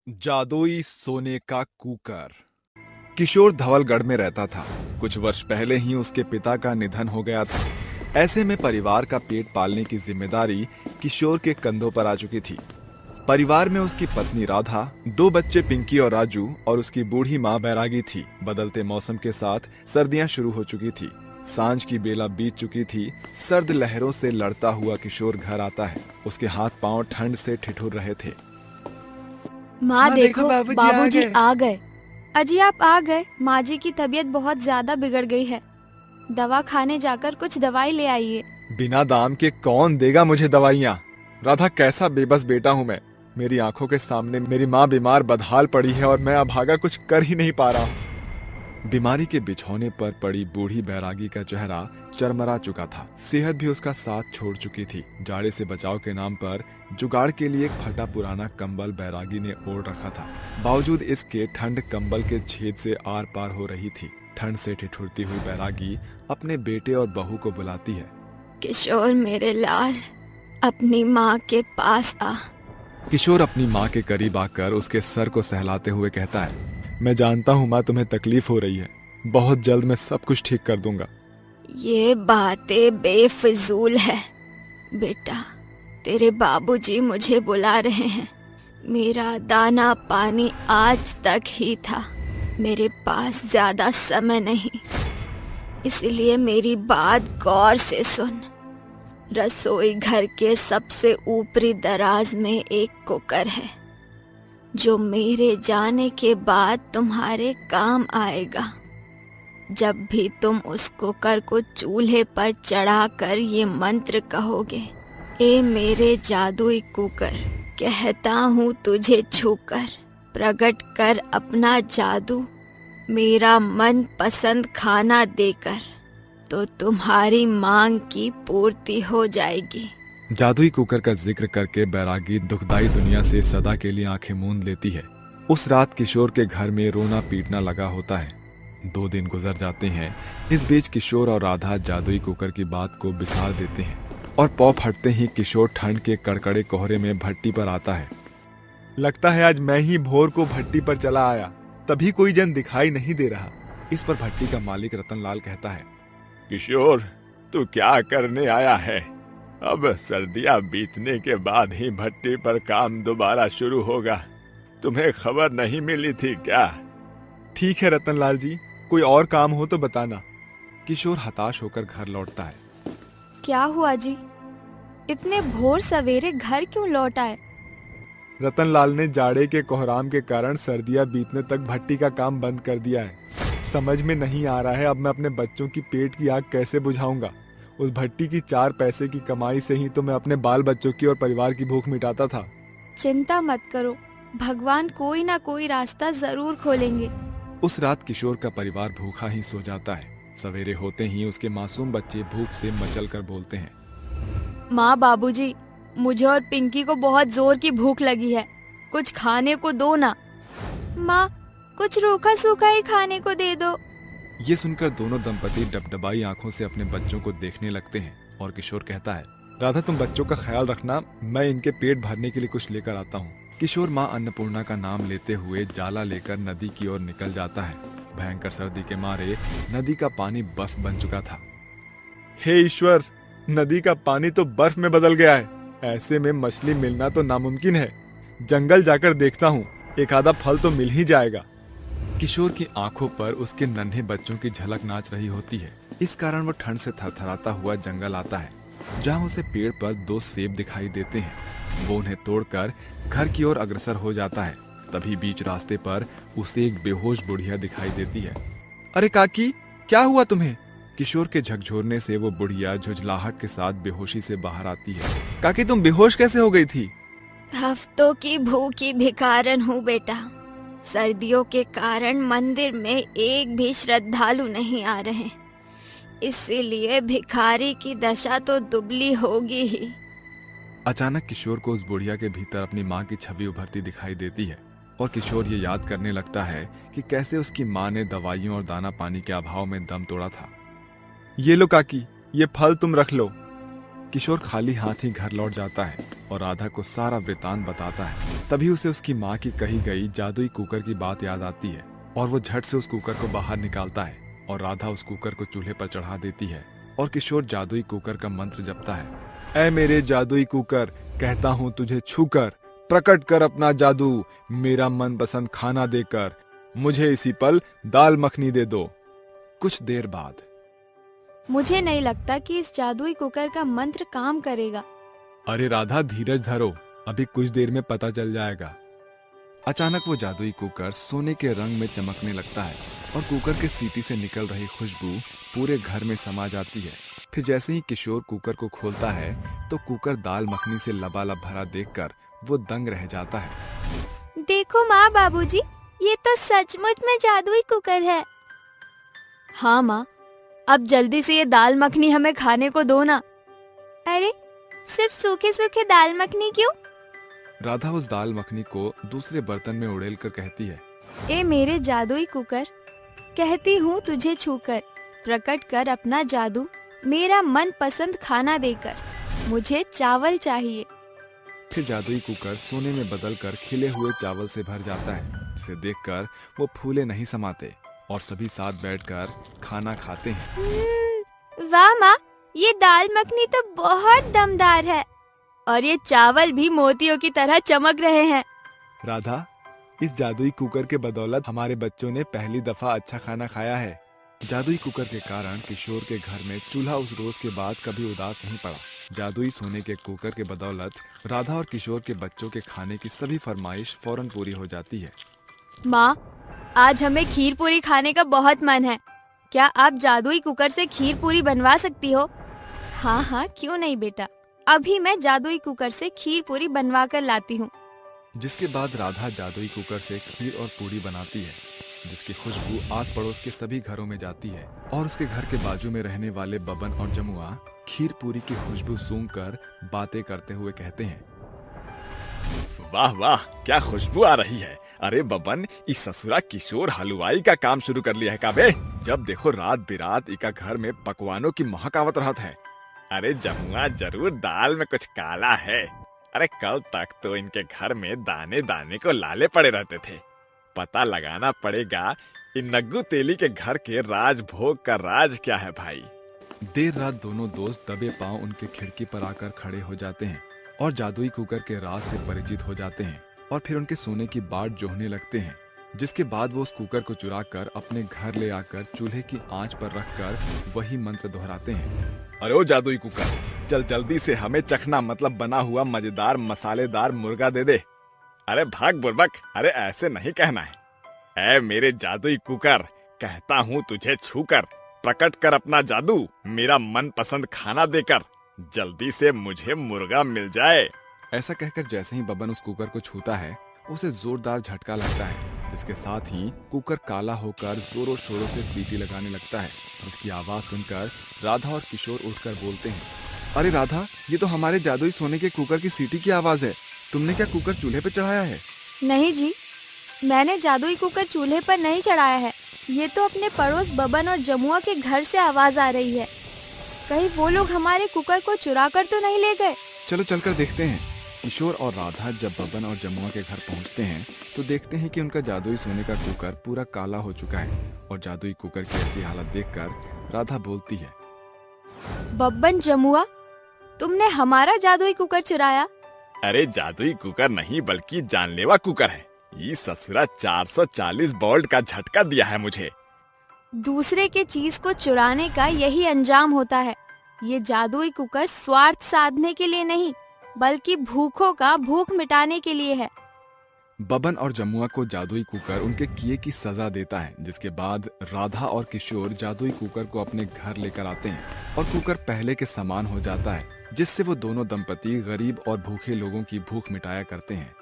जादुई सोने का कुकर। किशोर धवलगढ़ में रहता था। कुछ वर्ष पहले ही उसके पिता का निधन हो गया था। ऐसे में परिवार का पेट पालने की जिम्मेदारी किशोर के कंधों पर आ चुकी थी। परिवार में उसकी पत्नी राधा, दो बच्चे पिंकी और राजू और उसकी बूढ़ी माँ बैरागी थी। बदलते मौसम के साथ सर्दियां शुरू हो चुकी थी। सांझ की बेला बीत चुकी थी। सर्द लहरों से लड़ता हुआ किशोर घर आता है। उसके हाथ पांव ठंड से ठिठुर रहे थे। माँ देखो, बाबूजी आ आ गए। अजी आप आ गए। माँ जी की तबीयत बहुत ज्यादा बिगड़ गई है। दवा खाने जाकर कुछ दवाई ले आइए। बिना दाम के कौन देगा मुझे दवाइयाँ? राधा, कैसा बेबस बेटा हूँ मैं। मेरी आंखों के सामने मेरी माँ बीमार बदहाल पड़ी है और मैं अभागा कुछ कर ही नहीं पा रहा हूँ। बीमारी के बिछौने पर पड़ी बूढ़ी बैरागी का चेहरा चरमरा चुका था। सेहत भी उसका साथ छोड़ चुकी थी। जाड़े से बचाव के नाम पर जुगाड़ के लिए एक फटा पुराना कंबल बैरागी ने ओढ़ रखा था। बावजूद इसके ठंड कंबल के छेद से आर पार हो रही थी। ठंड से ठिठुरती हुई बैरागी अपने बेटे और बहू को बुलाती है। किशोर मेरे लाल, अपनी माँ के पास आ। किशोर अपनी माँ के करीब आकर उसके सर को सहलाते हुए कहता है, मैं जानता हूँ माँ, तुम्हें तकलीफ हो रही है। बहुत जल्द मैं सब कुछ ठीक कर दूंगा। ये बातें बेफिजूल है बेटा। तेरे बाबूजी मुझे बुला रहे हैं। मेरा दाना पानी आज तक ही था। मेरे पास ज्यादा समय नहीं, इसलिए मेरी बात गौर से सुन। रसोई घर के सबसे ऊपरी दराज में एक कुकर है जो मेरे जाने के बाद तुम्हारे काम आएगा। जब भी तुम उस कुकर को चूल्हे पर चढ़ाकर ये मंत्र कहोगे, ए मेरे जादुई कुकर, कहता हूँ तुझे छूकर, प्रकट कर अपना जादू, मेरा मन पसंद खाना देकर, तो तुम्हारी मांग की पूर्ति हो जाएगी। जादुई कुकर का जिक्र करके बैरागी दुखदाई दुनिया से सदा के लिए आंखें मूंद लेती है। उस रात किशोर के घर में रोना पीटना लगा होता है। 2 दिन गुजर जाते हैं। इस बीच किशोर और राधा जादुई कुकर की बात को बिसार देते हैं और पौ फटते ही किशोर ठंड के कड़कड़े कोहरे में भट्टी पर आता है। लगता है आज मैं ही भोर को भट्टी पर चला आया, तभी कोई जन दिखाई नहीं दे रहा। इस पर भट्टी का मालिक रतनलाल कहता है, किशोर, तू क्या करने आया है? अब सर्दियां बीतने के बाद ही भट्टी पर काम दोबारा शुरू होगा। तुम्हें खबर नहीं मिली थी क्या? ठीक है रतनलाल जी, कोई और काम हो तो बताना। किशोर हताश होकर घर लौटता है। क्या हुआ जी? इतने भोर सवेरे घर क्यों लौट आए? रतनलाल ने जाड़े के कोहराम के कारण सर्दियां बीतने तक भट्टी का काम बंद कर दिया है। समझ में नहीं आ रहा है अब मैं अपने बच्चों की पेट की आग कैसे बुझाऊंगा। उस भट्टी की 4 पैसे की कमाई से ही तो मैं अपने बाल बच्चों की और परिवार की भूख मिटाता था। चिंता मत करो, भगवान कोई ना कोई रास्ता जरूर खोलेंगे। उस रात किशोर का परिवार भूखा ही सो जाता है। सवेरे होते ही उसके मासूम बच्चे भूख से मचल कर बोलते हैं, माँ, बाबूजी, मुझे और पिंकी को बहुत जोर की भूख लगी है, कुछ खाने को दो ना। माँ, कुछ रूखा सूखा ही खाने को दे दो। ये सुनकर दोनों दंपति डबडबाई आंखों से अपने बच्चों को देखने लगते हैं और किशोर कहता है, राधा तुम बच्चों का ख्याल रखना, मैं इनके पेट भरने के लिए कुछ लेकर आता हूँ। किशोर माँ अन्नपूर्णा का नाम लेते हुए जाला लेकर नदी की ओर निकल जाता है। भयंकर सर्दी के मारे नदी का पानी बर्फ बन चुका था। हे ईश्वर, नदी का पानी तो बर्फ में बदल गया है। ऐसे में मछली मिलना तो नामुमकिन है। जंगल जाकर देखता हूँ, एक आधा फल तो मिल ही जाएगा। किशोर की आंखों पर उसके नन्हे बच्चों की झलक नाच रही होती है। इस कारण वो ठंड से थरथराता हुआ जंगल आता है, जहाँ उसे पेड़ पर 2 सेब दिखाई देते हैं। वो उन्हें तोड़कर घर की ओर अग्रसर हो जाता है। तभी बीच रास्ते पर उसे एक बेहोश बुढ़िया दिखाई देती है। अरे काकी, क्या हुआ तुम्हें? किशोर के झकझोरने से वो बुढ़िया झुझलाहट के साथ बेहोशी से बाहर आती है। काकी, तुम बेहोश कैसे हो गई थी? हफ्तों की भूखी भिखारन हूँ बेटा। सर्दियों के कारण मंदिर में एक भी श्रद्धालु नहीं आ रहे, इसीलिए भिखारी की दशा तो दुबली होगी ही। अचानक किशोर को उस बुढ़िया के भीतर अपनी माँ की छवि उभरती दिखाई देती है और किशोर ये याद करने लगता है कि कैसे उसकी माँ ने दवाइयों और दाना पानी के अभाव में दम तोड़ा था। ये लो काकी, ये फल तुम रख लो। किशोर खाली हाथ ही घर लौट जाता है और राधा को सारा वृतांत बताता है। तभी उसे उसकी माँ की कही गई जादुई कुकर की बात याद आती है और वो झट से उस कुकर को बाहर निकालता है और राधा उस कुकर को चूल्हे पर चढ़ा देती है और किशोर जादुई कुकर का मंत्र जपता है। ऐ मेरे जादुई कुकर, कहता हूँ तुझे छूकर, प्रकट कर अपना जादू, मेरा मनपसंद खाना देकर, मुझे इसी पल दाल मखनी दे दो। कुछ देर बाद मुझे नहीं लगता कि इस जादुई कुकर का मंत्र काम करेगा। अरे राधा, धीरज धरो, अभी कुछ देर में पता चल जाएगा। अचानक वो जादुई कुकर सोने के रंग में चमकने लगता है और कुकर के सीटी से निकल रही खुशबू पूरे घर में समा जाती है। फिर जैसे ही किशोर कुकर को खोलता है तो कुकर दाल मखनी से लबालब भरा देखकर वो दंग रह जाता है। देखो माँ, बाबूजी, ये तो सचमुच में जादुई कुकर है। हाँ माँ, अब जल्दी से ये दाल मखनी हमें खाने को दो ना। अरे, सिर्फ सूखे सूखे दाल मखनी क्यों? राधा उस दाल मखनी को दूसरे बर्तन में उड़ेल कर कहती है, ए मेरे जादुई कुकर, कहती हूँ तुझे छूकर, प्रकट कर अपना जादू, मेरा मन पसंद खाना देकर, मुझे चावल चाहिए। फिर जादुई कुकर सोने में बदलकर खिले हुए चावल से भर जाता है, जिसे देखकर वो फूले नहीं समाते और सभी साथ बैठकर खाना खाते हैं। वाह माँ, ये दाल मखनी तो बहुत दमदार है और ये चावल भी मोतियों की तरह चमक रहे हैं। राधा, इस जादुई कुकर के बदौलत हमारे बच्चों ने पहली दफा अच्छा खाना खाया है। जादुई कुकर के कारण किशोर के घर में चूल्हा उस रोज के बाद कभी उदास नहीं पड़ा। जादुई सोने के कुकर के बदौलत राधा और किशोर के बच्चों के खाने की सभी फरमाइश फौरन पूरी हो जाती है। माँ, आज हमें खीर पूरी खाने का बहुत मन है। क्या आप जादुई कुकर से खीर पूरी बनवा सकती हो? हाँ हाँ, क्यों नहीं बेटा, अभी मैं जादुई कुकर से खीर पूरी बनवा कर लाती हूँ। जिसके बाद राधा जादुई कुकर से खीर और पूरी बनाती है, जिसकी खुशबू आस पड़ोस के सभी घरों में जाती है और उसके घर के बाजू में रहने वाले बबन और जमुआ खीर पूरी की खुशबू सूंघकर बातें करते हुए कहते हैं, वाह वाह, क्या खुशबू आ रही है। अरे बबन, इस ससुरा किशोर हलवाई का काम शुरू कर लिया है काबे। जब देखो रात बिरात इका घर में पकवानों की महक आवत रहत है। अरे जमुआ, जरूर दाल में कुछ काला है। अरे कल तक तो इनके घर में दाने दाने को लाले पड़े रहते थे। पता लगाना पड़ेगा इन नग्गू तेली के घर के राज भोग का राज क्या है भाई। देर रात दोनों दोस्त दबे पांव उनके खिड़की पर आकर खड़े हो जाते हैं और जादुई कुकर के राज से परिचित हो जाते हैं और फिर उनके सोने की बाट जोहने लगते हैं। जिसके बाद वो उस कुकर को चुरा कर अपने घर ले आकर चूल्हे की आंच पर रखकर वही मंत्र दोहराते हैं। अरे ओ जादुई कुकर, चल जल्दी से हमें चखना मतलब बना हुआ मजेदार मसालेदार मुर्गा दे दे। अरे भाग बुर्बक, अरे ऐसे नहीं कहना है। ऐ मेरे जादुई कुकर, कहता हूँ तुझे छूकर, प्रकट कर अपना जादू, मेरा मन पसंद खाना देकर, जल्दी से मुझे मुर्गा मिल जाए। ऐसा कहकर जैसे ही बबन उस कुकर को छूता है, उसे जोरदार झटका लगता है, जिसके साथ ही कुकर काला होकर जोरों शोरों से सीटी लगाने लगता है। उसकी आवाज सुनकर राधा और किशोर उठकर बोलते हैं, अरे राधा, ये तो हमारे जादुई सोने के कुकर की सीटी की आवाज है। तुमने क्या कुकर चूल्हे पे चढ़ाया है? नहीं जी, मैंने जादुई कुकर चूल्हे पर नहीं चढ़ाया है। ये तो अपने पड़ोस बबन और जमुआ के घर से आवाज आ रही है। कहीं वो लोग हमारे कुकर को चुरा कर तो नहीं ले गए? चलो चलकर देखते हैं। किशोर और राधा जब बबन और जमुआ के घर पहुंचते हैं तो देखते हैं कि उनका जादुई सोने का कुकर पूरा काला हो चुका है और जादुई कुकर की ऐसी हालत देखकर राधा बोलती है, बब्बन जमुआ, तुमने हमारा जादुई कुकर चुराया? अरे जादुई कुकर नहीं बल्कि जानलेवा कुकर है। ये ससुरा 440 वोल्ट का झटका दिया है मुझे। दूसरे के चीज को चुराने का यही अंजाम होता है। ये जादुई कुकर स्वार्थ साधने के लिए नहीं, बल्कि भूखों का भूख मिटाने के लिए है। बबन और जमुआ को जादुई कुकर उनके किए की सजा देता है, जिसके बाद राधा और किशोर जादुई कुकर को अपने घर लेकर आते हैं और कुकर पहले के समान हो जाता है, जिससे वो दोनों दंपति गरीब और भूखे लोगों की भूख मिटाया करते हैं।